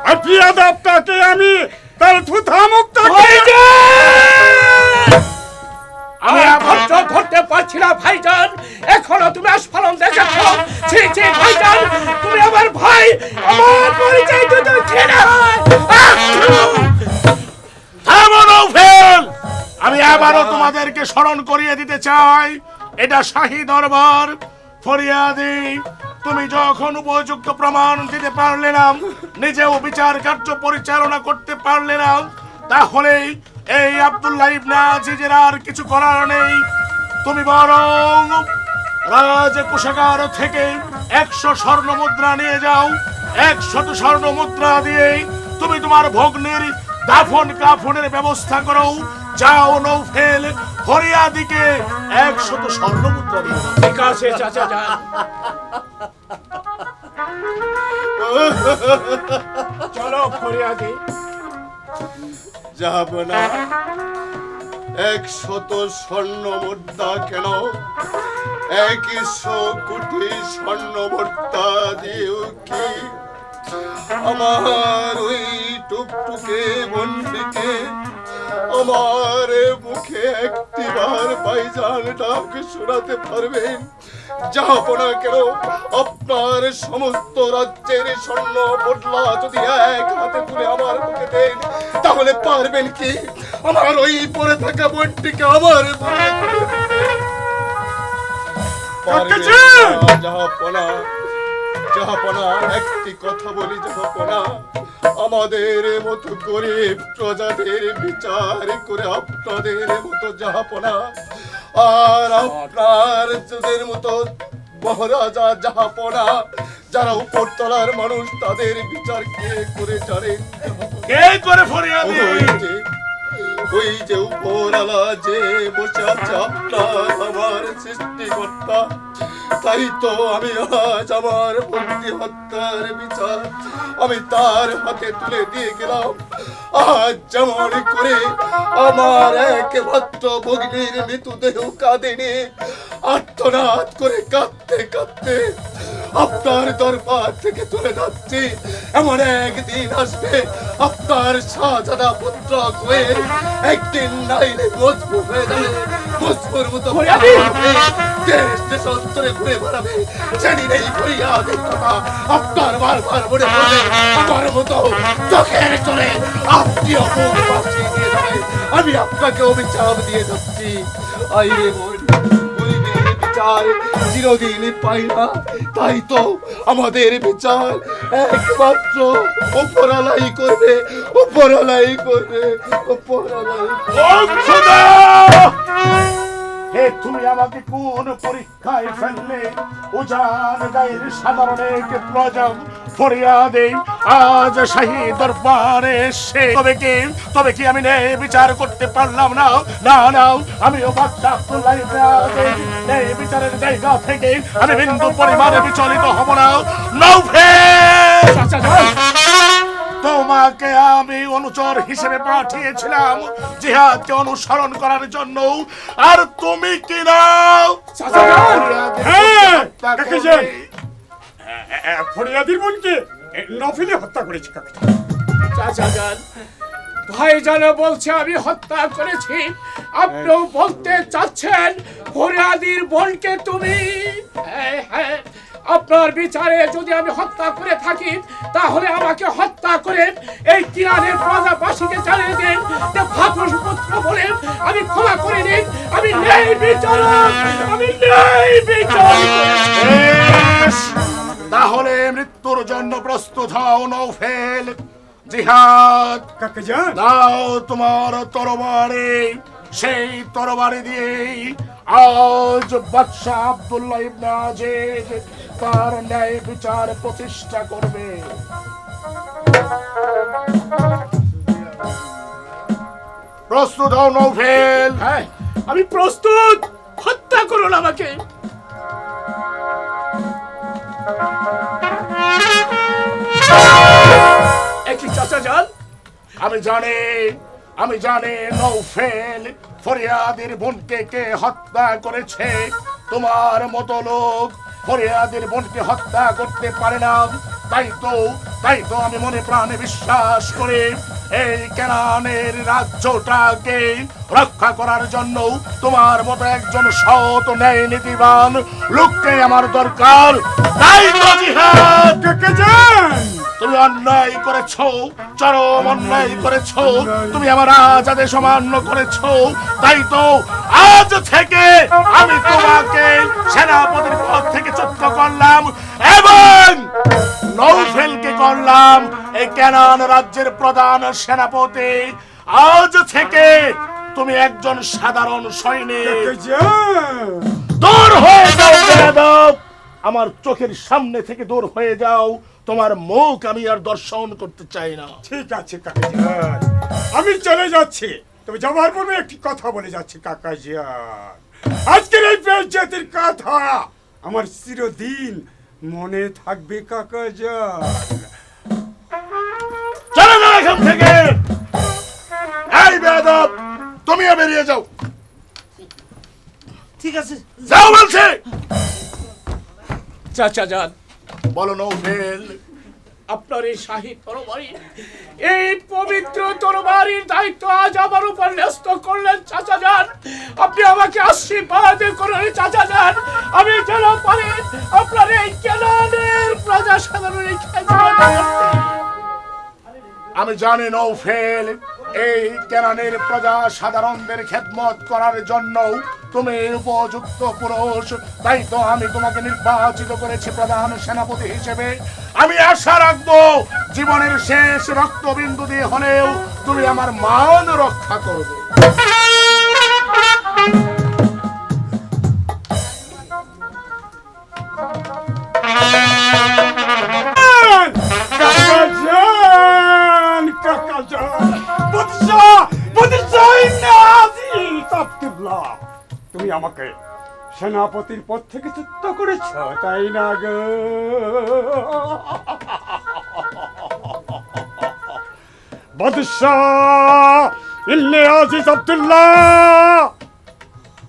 আর ফিয়াদ আপনাকে আমি তার থুথা মুক্ত করে। আমি ধৈর্য ধরতে পারছি না ভাইজান। এখনো তুমি আস্ফালন দেখেছ। ছি ছি ভাইজান, তুমি আমার ভাই, আমার পরিচয় তো ঘৃণা। আমি আবারও তোমাদেরকে স্মরণ করিয়ে দিতে চাই, এটা শাহী দরবার। ফরিয়াদি, তুমি যখন উপযুক্ত প্রমাণ দিতে পারলে না, নিজেও বিচার কার্য পরিচালনা করতে পারলে না, তাহলে এই আব্দুল্লাহ ইবনে আজিজের আর কিছু করার নেই। তুমি বরং রাজ কোষাগার থেকে 100 স্বর্ণ মুদ্রা নিয়ে যাও। 100 স্বর্ণ মুদ্রা দিয়ে তুমি তোমার ভগ্নীর দাফন কাফনের ব্যবস্থা করো। যাও নৌফেল, ফরিয়াদিকে 100 স্বর্ণ মুদ্রা দিও। ঠিক আছে চাচা যান। চলো ফরিয়াদি। যাব না। 100 স্বর্ণ মুদ্রা কেন, 100 কোটি স্বর্ণ মুদ্রা দিও কি আমার ওই টুকটুকে বন্ধুকে আমার মুখে একটিবার ভাইজান ডাক শোনাতে পারবেন? যাব না কেন? আপনার সমস্ত রাজ্যের স্বর্ণ মুদ্রা যদি এক হাতে তুলে আমার মুখে দেন, তাহলে পারবেন কি আমার ওই পরে থাকা বোনটিকে আমার জাহাপনা? একটি কথা বলি জাহাপনা, আমাদের মতো গরিব প্রজাদের বিচার করে আপনাদের মতো জাহাপনা আর আপনার মতো মহারাজা জাহাপনা যারা উপরতলার মানুষ তাদের বিচার কে করে জানেন? কে করে ফরিয়াদি? ওই যে উপরালা যে বসে আছে আপনার আমার সৃষ্টিকর্তা, তাই তো আমি আজ আমার বন্দি হত্যার বিচার আমি তার হাতে তুলে দিয়ে গেলাম। আজ যেমন করে আমার একমাত্র ভগ্নির মৃতদেহ কাঁদেনি, আর্তনাদ করে কাঁদতে কাঁদতে আপনার দরবার থেকে তুলে যাচ্ছি, এমন একদিন আসবে আপনার শাহজাদা পুত্র কোয়েল একদিন নাইলে মজবুর হয়ে যাবে, মজবুর মতো দেশ দেশ অন্তরে ঘুরে বেড়াবে। সেদিন এই ফরিয়াদের কথা আপনার বারবার মনে পড়বে, আমার মতো চোখের চলে আপনিও মুখ বাঁচিয়ে দিয়ে যাবে। আমি আপনাকে অভিশাপ দিয়ে যাচ্ছি, আইরে বিচার চিরদিন পাই না, তাই তো আমাদের বিচার একমাত্র উপরালাই করবে, উপরালাই করবে, উপরালাই। হে তুমি আমাকে কোন পরীক্ষায় ফেললে? উজান গায়ের সাধারণ এক প্রজা ফরিয়াদে আজ শাহী দরবারে এসে তবে কি আমি ন্যায় বিচার করতে পারলাম না? না না, আমিও বাদশাহ আব্দুল্লাহ ইবনে আযীজ ন্যায় বিচারের জায়গা থেকে আমি বিন্দু পরিমাণে বিচলিত হব না। নওফেল, তোমাকে আমি অনুচর হিসেবে পাঠিয়েছিলাম জিহাদকে অনুসরণ করার জন্য, আর তুমি কি নাও ফরিয়াদির বোনকে নফিলে হত্যা করেছে কাকা। চাচা যান, ভাইজান বলছে আমি হত্যা করেছি, আপনিও বলতে চাচ্ছেন ফরিয়াদির বোনকে তুমি? হ্যাঁ, আপনার বিচারে যদি আমি হত্যা করে থাকি তাহলে আমাকে হত্যা করে এই কিরানের প্রজাবাসীকে জানিয়ে দিন যে ফাতুস পুত্র বলে আমি ক্ষমা করে দিন। আমি ন্যায় বিচারক, আমি ন্যায় বিচারক। তাহলে মৃত্যুর জন্য প্রস্তুত হও নওফেল। জিহাদ দাও তোমার তরবারি, সেই তরবারি দিয়েই আজ বাদশাহ আব্দুল্লাহ ইবনে আযীজ তার ন্যায় বিচার প্রতিষ্ঠা করবে। প্রস্তুত হও নওফেল। হ্যাঁ, আমি প্রস্তুত, হত্যা করুন আমাকে। একই চাচা যান, আমি জানি নওফেল ফরিয়াদের বোনকে কে হত্যা করেছে। তোমার মতো লোক ফরিয়াদের বোনকে হত্যা করতে পারে না, তাই তো আমি মনে প্রাণে বিশ্বাস করি এই কেনানের রাজ্যটাকে রক্ষা করার জন্য তোমার মতো একজন সৎ ন্যায় নীতিবান লোককে আমার দরকার। তাই তো জিহাদ, তুমি অন্যায় করেছো, চরম অন্যায় করেছো, তুমি আমার আদেশ অমান্য করেছো। তাই তো আজ থেকে আমি তোমাকে সেনাপতির পদ থেকে চ্যুত করলাম এবং নওফেলকে করলাম এই কেনান রাজ্যের প্রধান সেনাপতি। আজ থেকে তুমি একজন সাধারণ সৈনিক। দূর হয়ে যাও বেয়াদব, আমার চোখের সামনে থেকে দূর হয়ে যাও। তোমার মুখ আমি আর দর্শন করতে চাই না। ঠিক আছে কাকাজান, আমি চলে যাচ্ছি, তবে যাবার পূর্বে একটি কথা বলে যাচ্ছি কাকাজান। আজকের এই বেইজ্জতির কথা আমার চিরদিন মনে থাকবে কাকাজান। চলে যাও এখান থেকে। এই বেয়াদব, তুমিও বেরিয়ে যাও। ঠিক আছে, যাও বলছে। চাচা যান, বলো নওফেল, আপনার এই শাহী তরবারি, এই পবিত্র তরবারির দায়িত্ব আজ আমার উপর ন্যস্ত করলেন চাচা যান। আপনি আমাকে আশীর্বাদ করুন চাচা যান, আমি যেন পারি আপনার এই কেনানের প্রজা সাধারণের খেদমত করতে। আমি জানি নওফেল, এই কেনানের প্রজা সাধারণদের খেদমত করার জন্য তুমি উপযুক্ত পুরুষ। তাই তো আমি তোমাকে নির্বাচিত করেছি প্রধান সেনাপতি হিসেবে। আমি আশা রাখবো জীবনের শেষ রক্তবিন্দু দিয়ে হলেও তুমি আমার মান রক্ষা করবে। আব্দুল্লাহ, তুমি আমাকে সেনাপতির পদ থেকে চ্যুত করেছ, তাই না গো? বাদশাহ ইবনে আজিজ আব্দুল্লাহ,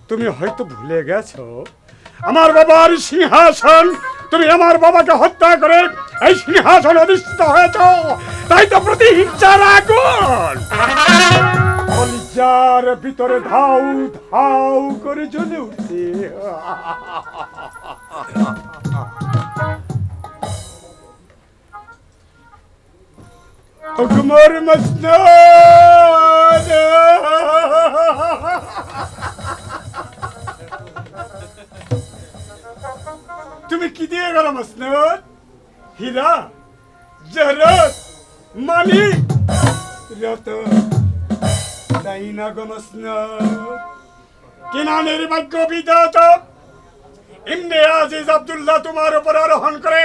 তুমি হয়তো ভুলে গেছো আমার বাবার সিংহাসন, তুমি আমার বাবাকে হত্যা করে এই সিংহাসন অধিষ্ঠিত হয়েছ, তাই তো প্রতিহিংসার আগুন কলিজার ভিতরে ধাউ ধাউ করে জ্বলে উঠছে। হুকুমর মসনদ, তুমি কি দিয়ে গেল মসনদ? হীরা, জহরত, মানিক, রতন, তাই না গো মসনদ? কিনানের ভাগ্য বিধাতা ইবনে আজিজ আব্দুল্লাহ তোমার উপর আরোহণ করে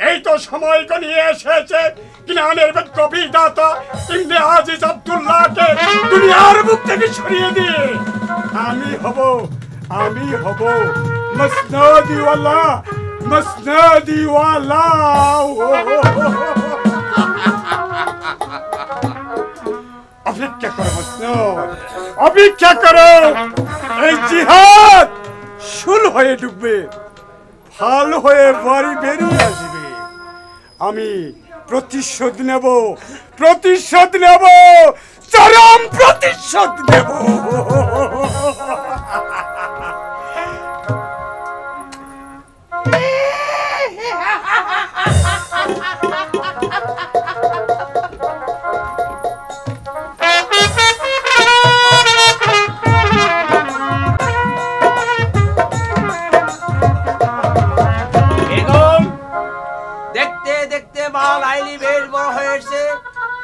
এই তো সময় নিয়ে এসেছে কিনানের ভাগ্য বিধাতা ইবনে আজিজ আব্দুল্লাহকে দুনিয়ার বুক থেকে সরিয়ে দিয়ে আমি হব মসনদিওয়ালা, মসনদিওয়ালা। অপেক্ষা করো মসনদ, অপেক্ষা করো, এই জিহাদ শুল হয়ে ডুববে, ফাল হয়ে বাড়ি বেরিয়ে আসবে। আমি প্রতিশোধ নেব, চরম প্রতিশোধ নেব।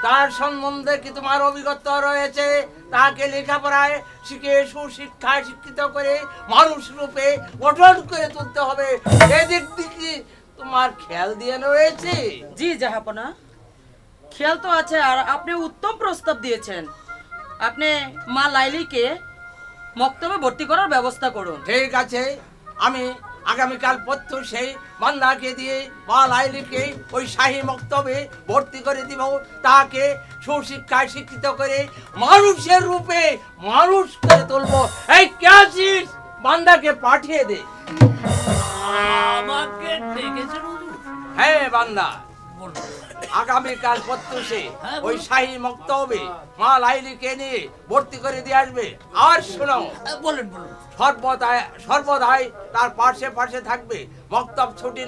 তার সম্বন্ধে কি তোমার অভিজ্ঞতা রয়েছে? তাকে লেখাপড়ায় শিখে সুশিক্ষায় শিক্ষিত করে মানুষ রূপে গঠন করে তুলতে হবে, এদিক দিকে তোমার খেয়াল দিয়ে রয়েছে? জি জাহাপনা, খেয়াল তো আছে। আর আপনি উত্তম প্রস্তাব দিয়েছেন, আপনি মা লাইলিকে মক্তবে ভর্তি করার ব্যবস্থা করুন। ঠিক আছে, আমি আগামীকাল প্রত্যহ সেই বান্দাকে দিয়ে মা লাইলিকে ওই শাহী মক্তবে ভর্তি করে দিব, তাকে সুশিক্ষায় শিক্ষিত করে মানুষের রূপে মানুষ করে তুলবো। এই ক্যাচিস বান্দাকে পাঠিয়ে দে। আমাকে ডেকেছেন হুজুর? হ্যাঁ বান্দা, আগামীকাল প্রত্যুষে ওই শাহী মক্তবে মা লাইলিকে নিয়ে ভর্তি করে দিয়ে আসবে। আর শোনো, বলেন সর্বদাই তার পাশে থাকবে, মক্তব ছুটি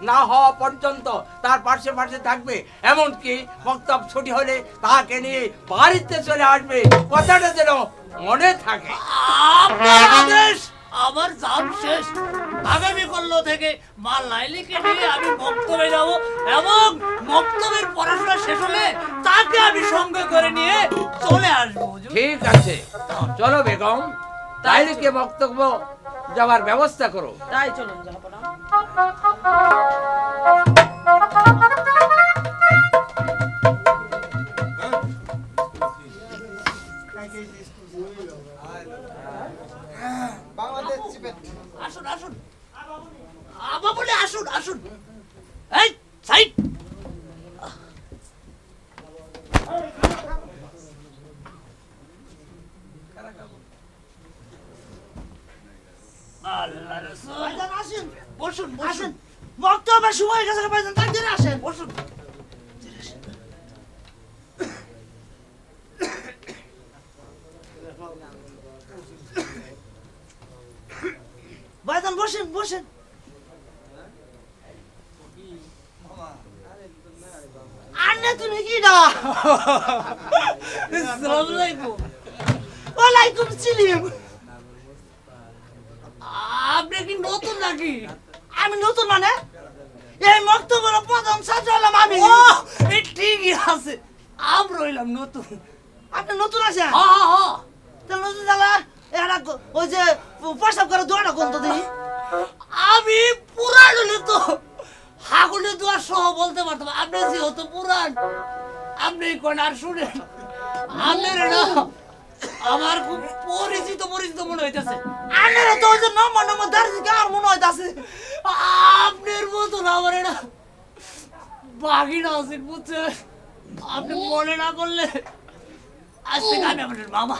না হওয়া পর্যন্ত তার পাশে থাকবে, এমনকি মক্তব ছুটি হলে তাকে নিয়ে বাড়িতে চলে আসবে। কথাটা যেন মনে থাকে। আপনার আদেশ, আমার জাম শেষ। আগামী কল্য থেকে মা লাইলিকে নিয়ে আমি মক্তবে যাব এবং মক্তবের পড়াশোনা শেষ হলে তাকে আমি সঙ্গে করে নিয়ে চলে আসবো। ঠিক আছে, চলো বেগম, লাইলিকে বক্তব্য যাওয়ার ব্যবস্থা করো। তাই চলুন জাহাপনা। আসুন আসুন বলে আসুন আসুন। এই সাইড, আসেন, বসুন বসুন। বক্তব্যের সময় গেছে, আসেন বসুন। ভাইজান বসেন বসেন। আন্না তুমি কি না? আসসালামু আলাইকুম। ওয়ালাইকুম সালাম। আপনি কি নতুন নাকি? আমি নতুন মানে এই মক্তবের প্রথম ছাত্র হলাম আমি। ও এই ঠিকই আছে, আমরা হইলাম নতুন। আপনি নতুন আছেন? হ্যাঁ হ্যাঁ। তাহলে নতুন তাহলে ওই যে প্রসাব করে দোয়াটা কোন তো দেখি। আমি পুরান হলে তো হাগুলে দোয়া সহ বলতে পারতাম। আপনি যেহেতু পুরান, আপনি কোন আর শুনেন। আপনার না আমার খুব পরিচিত পরিচিত মনে হইতাছে। আপনারা তো ওই যে নম্বর নম্বর দাঁড়িয়ে আর মনে হইতাছে আপনার মতন আমার এটা বাঘিনা আছে বুঝছেন। আপনি মনে না করলে আজ থেকে আমি আপনার মামা।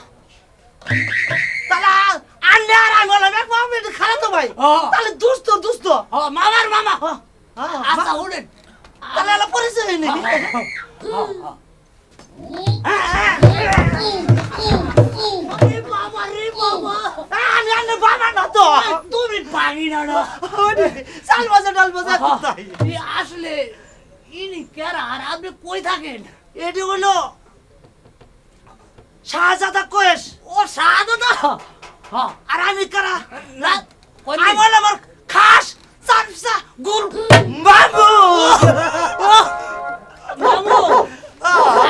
তাহলে আন্নে আর আমি বললাম এক মামা খালা তো ভাই, তাহলে দুস্থ দুস্থ মামার মামা। আচ্ছা উঠেন, তাহলে এলা পরিচয় হয়নি। আমি আন্নের বাবা না তো, তুমি পাগি না না চাল বাজা ডাল বাজা কোথায় আসলে ইনি কেরা আর আপনি কই থাকেন? এটি হলো শাহজাদা কোয়েশ। ও শাহজাদা, আর আমি কারা? আমি বললাম আমার খাস চামচা গুল বাবু। বাবু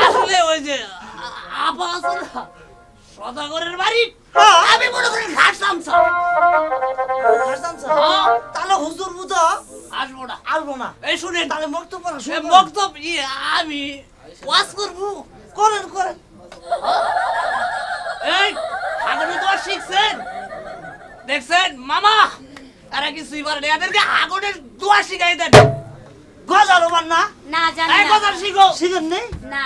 আসলে ওই যে আপা আছে না সদাগরের বাড়ি, আমি মনে করি খাস চামচা। তাহলে হুজুর বুঝো আসবো না, আসবো না। এই শুনেন তাহলে বক্তব্য বক্তব্য আমি ওয়াজ করবো। করেন করেন। এই আগুনে তো শিখছেন দেখছেন মামা, তারা কিছুই পারে না, এদেরকে আগুনের দোয়া শিখাই দেন। গজাল ওমান না? না জানি এই না। গজাল শিখো। শিখেন নি? না।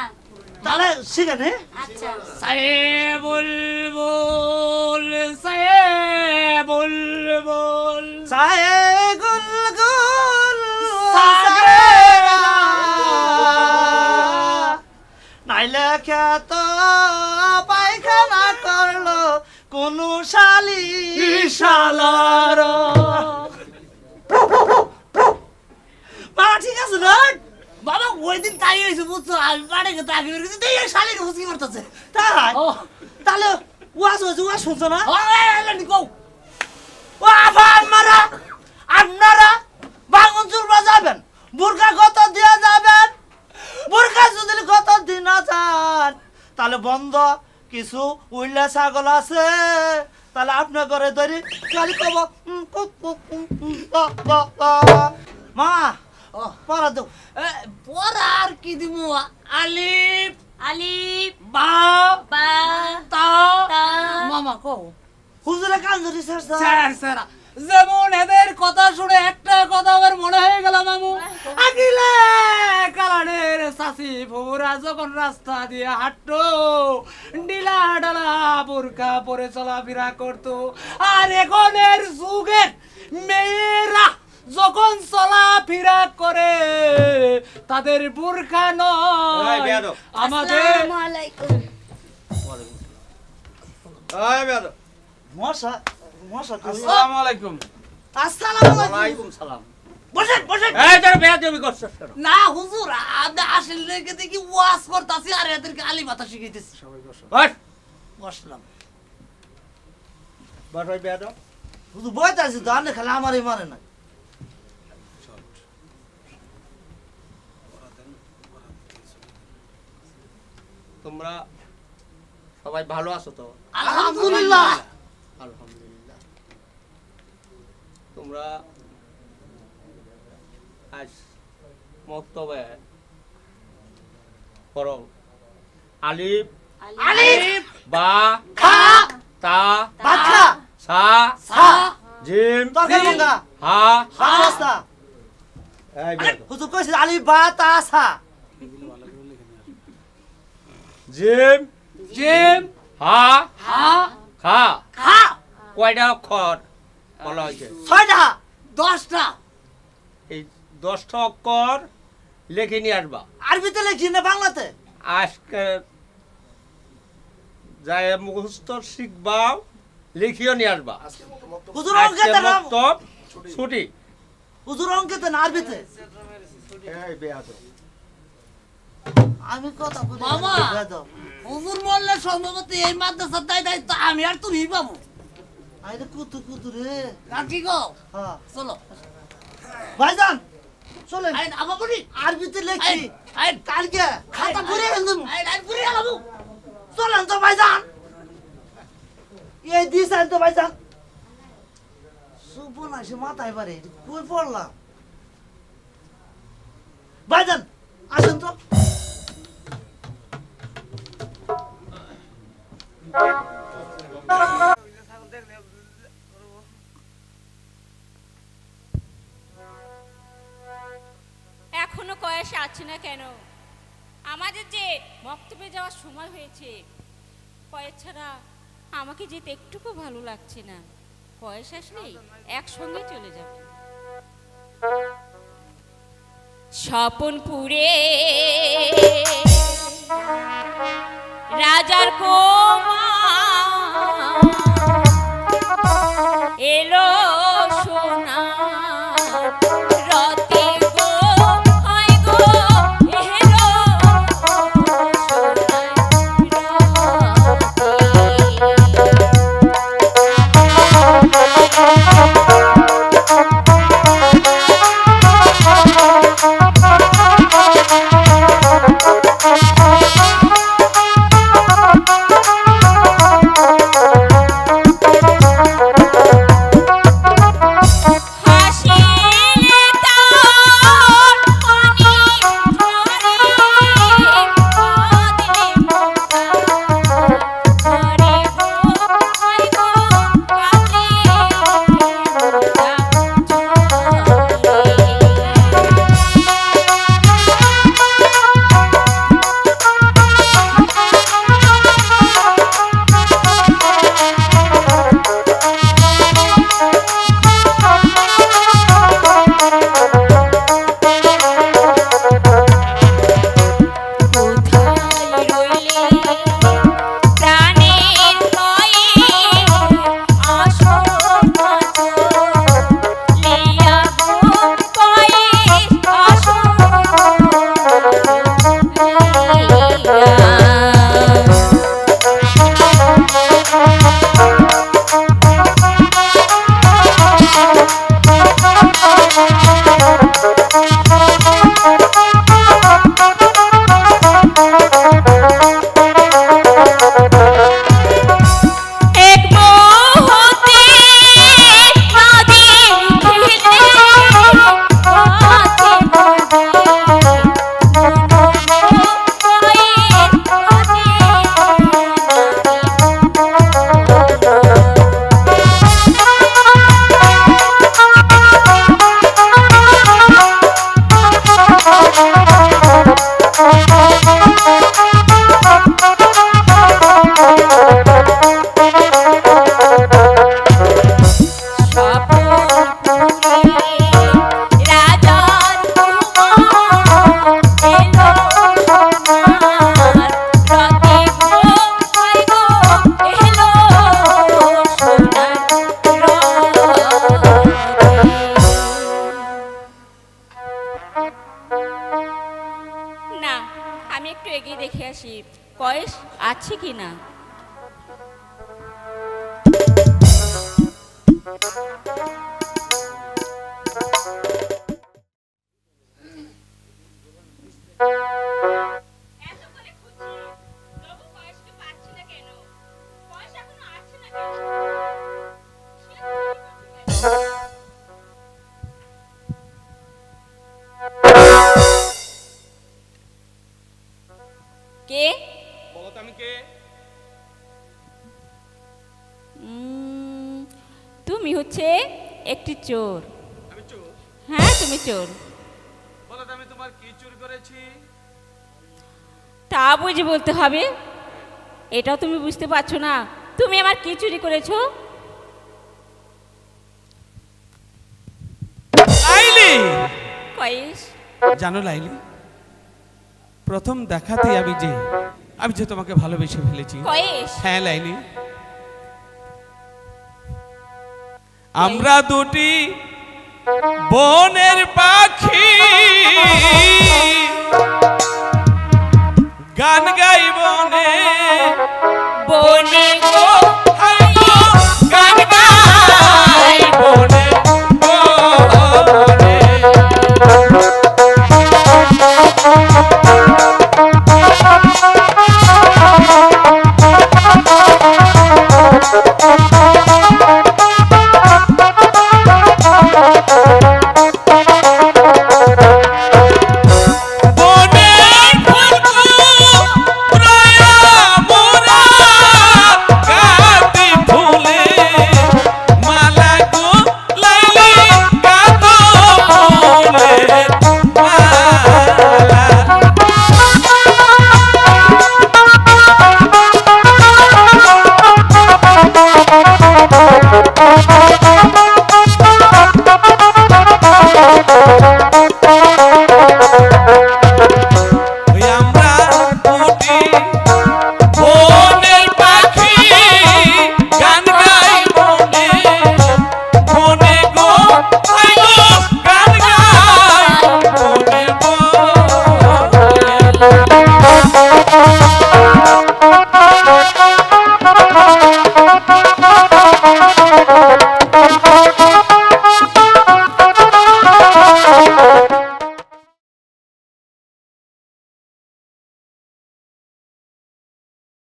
তাহলে শিখেন নি? আচ্ছা। সাহেবুল বুল সাহেবুল বুল সাহেবুল গুল সাহেবা নাইলে খেত পায়খানা করলো কোন শালি শালার। বাবা ঠিক আছে না? বাবা ওই দিন তাই হয়েছে বুঝছো, আমি বাড়ি গেতে আগে বের গেছি, এই শালির হুসকি করতেছে। তাই তাহলে ওয়াজ হয়েছে, ওয়াজ শুনছো না? ও আবার মারা আপনারা বাঙন চুলবা যাবেন, বোরকা কত দিয়ে যাবেন, বোরকা যদি কত দিন না যান তাহলে বন্ধ। কিছু উইলা ছাগল আছে তাহলে আপনার ঘরে ধরি খালি কব মা পড়া দেব। পড়া আর কি দিব? আলিফ আলিফ বা বা তা তা মামা কও। হুজুরে কান ধরি স্যার যেমন এদের কথা শুনে একটা কথা আমার মনে হয়ে গেল মামু, আকিলে কালানের সাসি ফুরা যখন রাস্তা দিয়ে হাঁটতো ডিলা ডালা বোরকা পরে চলাফেরা করতো, আর এখনের যুগের মেয়েরা যখন চলাফেরা করে তাদের বোরকা নয় আমাদের। আসসালামু আলাইকুম। মশা মশা আসসালামু আলাইকুম। আসসালামু আলাইকুম সালাম। বসেন বসেন। এই তোর বেয়াদবি করছস কেন? না হুজুর আপনি আসেন লেগে দেখি ওয়াজ করতাছি আর এদেরকে আলি মাথা শিখাইতেছি। সবাই বসো। বস বসলাম। বস ওই বেয়াদব। হুজুর বইতাছি তো আপনি খালি আমারই মানে না। তোমরা সবাই ভালো আছো তো? আলহামদুলিল্লাহ। আলহামদুলিল্লাহ। তোমরা আজ মক্তবে পড়ো আলিফ আলিফ বা খা তা বাখা সা সা জিম তরকারি ভাঙা হা হাসতা। এই বেয়াদব। হুজুর কইছে আলি বা তা সা জিম জিম হা হা খা খা কয়টা অক্ষর বলা হয়েছে? 6টা 10টা। এই 10টা অক্ষর লিখে নিয়ে আসবা। আরবিতে লিখি না বাংলাতে? আজকে যায় মুখস্থ শিখবা, লিখিও নিয়ে আসবা। হুজুর আজকে অঙ্কেতে না, মক্তব ছুটি। হুজুর অঙ্কেতে না আরবিতে? এই বেয়াদব। আমি কথা বলি মামা বেয়াদব। হুজুর বললে সম্ভবত এই মাদ্রাসার দায়িত্ব আমি আর তুমি পাবো। আইরে কুতু কুতু রে। না কি গো? হ্যাঁ চলো ভাইজান চলেন। আইন আমা বলি আরবিতে লিখি আইন কালকে খাতা ভরে এলুম। আইন পুরি আলাবো। চলেন তো ভাইজান। এই দিছেন তো ভাইজান। সুবনা সে মাথায় পারে কই পড়লাম। ভাইজান আসেন তো। কয়েস আছে না কেন? আমাদের যে মক্তবে যাওয়ার সময় হয়েছে, কয়েস ছাড়া আমাকে যেতে একটুকু ভালো লাগছে না। কয়েস আসলেই একসঙ্গে চলে যাব। স্বপনপুরে রাজার কুমার এলো সোনা রতে গো হয় গো এলো কয়েস আছে কি না। কে বলো তো আমি কে? তুমি হচ্ছে একটি চোর। আমি চোর? হ্যাঁ তুমি চোর। বলো তো আমি তোমার কি চুরি করেছি? তা বুঝে বলতে হবে, এটাও তুমি বুঝতে পারছো না তুমি আমার কি চুরি করেছো? লাইলি, কয়েস জানো লাইলি, প্রথম দেখাতেই আমি যে তোমাকে ভালোবেসে ফেলেছি। কয়েস হ্যাঁ লাইলি, আমরা দুটি বনের পাখি